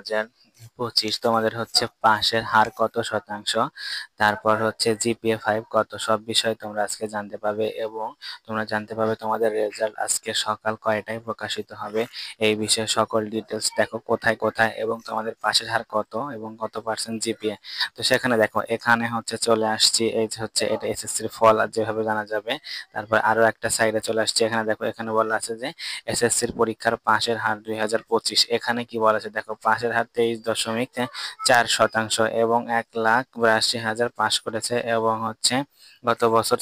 2025 তোমাদের হচ্ছে পাশের হার কত শতাংশ, তারপর হচ্ছে জিপিএ 5 কত, সব বিষয় তোমরা আজকে জানতে পারবে এবং তোমরা জানতে পারবে তোমাদের রেজাল্ট আজকে সকাল কয়টায় প্রকাশিত হবে। এই বিষয়ে সকল ডিটেলস দেখো কোথায় কোথায় এবং তোমাদের পাশের হার কত এবং কত পার্সেন্ট জিপিএ। তো সেখানে দেখো এখানে হচ্ছে চলে আসছি, এই যে হচ্ছে এটা এসএসসির ফল আর যেভাবে জানা যাবে। তারপর আরো একটা সাইডে চলে আসছি, এখানে দেখো এখানে বলা আছে যে এসএসসির পরীক্ষার পাশের হার 2025। এখানে কি বলা আছে দেখো, পাশের হার 23.4% এবং 1,82,000 পাশ করেছে এবং হচ্ছে গত বছর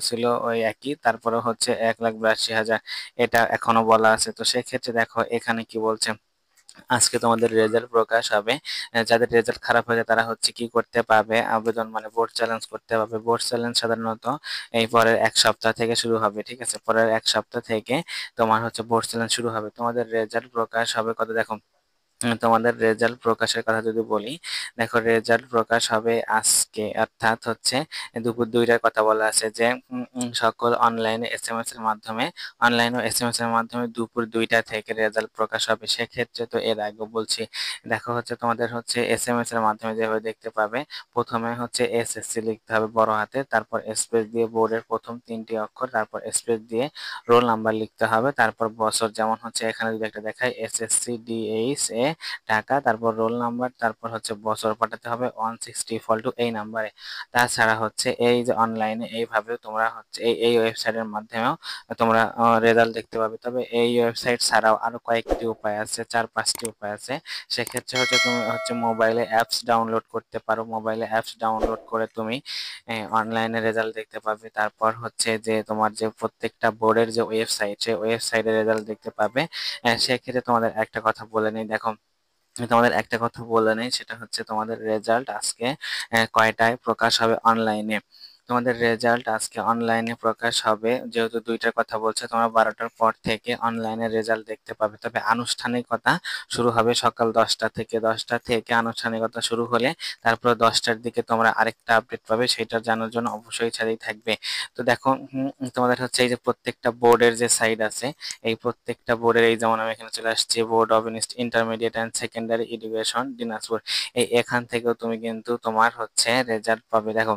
ছিল ওই একই, তারপরে হচ্ছে 1,82,000 এটা এখনো বলা আছে। তো সেক্ষেত্রে দেখো এখানে কি বলছে, আজকে তোমাদের রেজাল্ট প্রকাশ হবে। যাদের রেজাল্ট খারাপ হয়ে যায় তারা হচ্ছে কি করতে পারবে, আবেদন মানে বোর্ড চ্যালেঞ্জ করতে পারবে। বোর্ড চ্যালেঞ্জ সাধারণত এই পরের এক সপ্তাহ থেকে শুরু হবে, ঠিক আছে, পরের এক সপ্তাহ থেকে তোমার হচ্ছে বোর্ড চ্যালেঞ্জ শুরু হবে। তোমাদের রেজাল্ট প্রকাশ হবে কত দেখো, তোমাদের রেজাল্ট প্রকাশের কথা যদি বলি, দেখো রেজাল্ট প্রকাশ হবে আজকে, অর্থাৎ হচ্ছে দুপুর 2টার কথা বলা আছে যে সকল অনলাইনে এসএমএস এর মাধ্যমে, অনলাইন ও এসএমএস এর মাধ্যমে দুপুর 2টা থেকে রেজাল্ট প্রকাশ হবে। সেক্ষেত্রে তো এর আগে বলছি, দেখো হচ্ছে তোমাদের হচ্ছে এসএমএস এর মাধ্যমে যেভাবে দেখতে পাবে, প্রথমে হচ্ছে এসএসসি লিখতে হবে বড় হাতে, তারপর স্পেস দিয়ে বোর্ডের প্রথম 3টি অক্ষর, তারপর স্পেস দিয়ে রোল নাম্বার লিখতে হবে, তারপর বছর, যেমন হচ্ছে এখানে যদি একটা দেখায় এসএসসি ডিএইচ এ ঢাকা, তারপর রোল নাম্বার, তারপর হচ্ছে বছর পাঠাতে হবে 160 এই নাম্বারে। তাছাড়া হচ্ছে এই যে অনলাইনে এইভাবে তোমরা হচ্ছে এই ওয়েবসাইটের মাধ্যমেও তোমরা রেজাল্ট দেখতে পাবে। তবে এই ওয়েবসাইট ছাড়াও আরো কয়েকটি উপায় আছে, 4-5টি উপায় আছে। সেক্ষেত্রে হচ্ছে তুমি হচ্ছে মোবাইলে অ্যাপস ডাউনলোড করতে পারো, মোবাইলে অ্যাপস ডাউনলোড করে তুমি অনলাইনে রেজাল্ট দেখতে পাবে। তারপর হচ্ছে যে তোমার যে প্রত্যেকটা বোর্ডের যে ওয়েবসাইট, সেই ওয়েবসাইটে রেজাল্ট দেখতে পাবে। সেক্ষেত্রে তোমাদের একটা কথা বলে নেই, দেখো তোমাদের একটা কথা বলে নেই, সেটা হচ্ছে তোমাদের রেজাল্ট আজকে কয়টায় প্রকাশ হবে অনলাইনে। তোমাদের রেজাল্ট আজকে অনলাইনে প্রকাশ হবে, যেহেতু 2টার কথা বলছে, তোমরা 12টার পর থেকে অনলাইনে রেজাল্ট দেখতে পাবে। তবে আনুষ্ঠানিকতা শুরু হবে সকাল 10টা থেকে, 10টা থেকে আনুষ্ঠানিকতা শুরু হলে তারপর 10টার দিকে তোমরা আরেকটা আপডেট পাবে, সেটা জানার জন্য অবশ্যই সাথেই থাকবে। তো দেখো তোমাদের হচ্ছে এই যে প্রত্যেকটা বোর্ডের যে সাইড আছে, এই প্রত্যেকটা বোর্ডের, এই যেমন আমি এখানে চলে আসছি, board of intermediate and secondary education Dinajpur, এখান থেকেও তুমি কিন্তু তোমার হচ্ছে রেজাল্ট পাবে। দেখো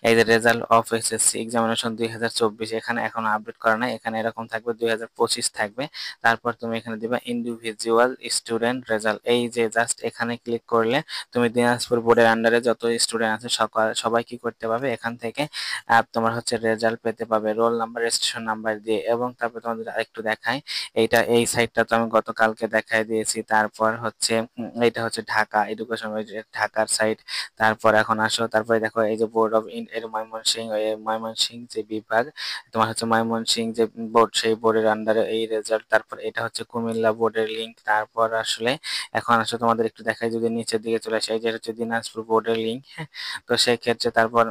এই যে রেজাল্ট অফ এসএসসি এক্সামিনেশন 2024, এখানে এখন আপডেট করা নাই, এখানে এরকম থাকবে 2025 থাকবে। তারপর তুমি এখানে দিবা ইন্ডিভিজুয়াল স্টুডেন্ট রেজাল্ট, এই যে জাস্ট এখানে ক্লিক করলে তুমি দিনাজপুর বোর্ডের আন্ডারে যত স্টুডেন্ট আছে সবাই কি করতে পাবে, এখান থেকে তোমার হচ্ছে রেজাল্ট পেতে পাবে রোল নাম্বার রেজিস্ট্রেশন নাম্বার দিয়ে। এবং তারপর তোমাদের আরেকটু দেখাই, এই সাইটটা তো আমি গতকালকে দেখাই দিয়েছি। তারপর হচ্ছে এইটা হচ্ছে ঢাকা এডুকেশন, ঢাকার সাইট। তারপর এখন আসো, তারপরে দেখো এই যে বোর্ড অফ এর ময়মনসিংহ, ময়মনসিংহ যে বিভাগ, তোমার হচ্ছে ময়মনসিংহ যে বোর্ড, সেই বোর্ডের আন্ডারে এই রেজাল্ট। তারপর এটা হচ্ছে কুমিল্লা বোর্ডের লিঙ্ক। তারপর আসলে এখন আসলে তোমাদের একটু দেখাই, যদি নিচের দিকে চলে আসে, এই যে হচ্ছে দিনাজপুর বোর্ডের লিঙ্ক, হ্যাঁ। তো সেই ক্ষেত্রে তারপর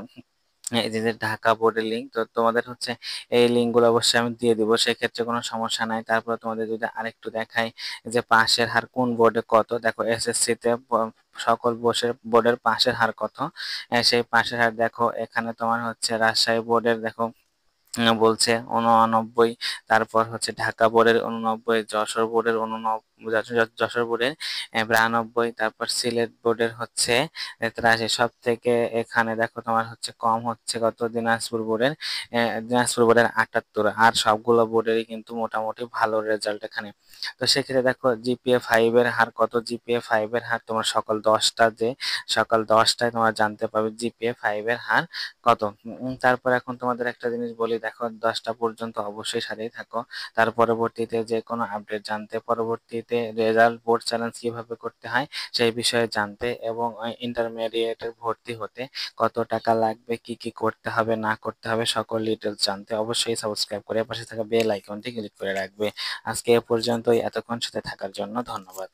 এই যে ঢাকা বোর্ডের লিঙ্ক, তো তোমাদের হচ্ছে এই লিঙ্ক গুলো অবশ্যই আমি দিয়ে দিব, সেক্ষেত্রে কোনো সমস্যা নাই। তারপর তোমাদের যদি আরেকটু দেখাই যে পাশের হার কোন বোর্ডে কত, দেখো এসএসসি তে সকল বোর্ডের পাশের হার কত, সেই পাশের হার দেখো এখানে তোমার হচ্ছে রাজশাহী বোর্ডের দেখো বলছে 89, তারপর হচ্ছে ঢাকা বোর্ডের 89, যশোর বোর্ডের 89, যশোর বোর্ডের 92, তারপর সিলেট বোর্ডের হচ্ছে 83। সব থেকে এখানে দেখো তোমার হচ্ছে কম হচ্ছে কত, দিনাজপুর বোর্ডের 78। আর সবগুলো বোর্ডেরই কিন্তু মোটামুটি ভালো রেজাল্ট এখানে। তো সেক্ষেত্রে দেখো জিপিএ 5 এর হার কত, জিপিএ 5 এর হার তোমার সকাল 10টায় তোমার জানতে পারবে জিপিএ 5 এর হার কত। তারপর এখন তোমাদের একটা জিনিস বলি, দেখো 10টা পর্যন্ত অবশ্যই সাথেই থাকো। তার পরবর্তীতে যে কোনো আপডেট জানতে, পরবর্তীতে রেজাল্ট বোর্ড চ্যালেঞ্জ কিভাবে করতে হয় সেই বিষয়ে জানতে, এবং ইন্টারমিডিয়েটের ভর্তি হতে কত টাকা লাগবে, কি কি করতে হবে না করতে হবে, সকল ডিটেলস জানতে অবশ্যই সাবস্ক্রাইব করে পাশে থাকা বেল আইকনটি ক্লিক করে রাখবে। আজকে এ পর্যন্তই, এতক্ষণ সাথে থাকার জন্য ধন্যবাদ।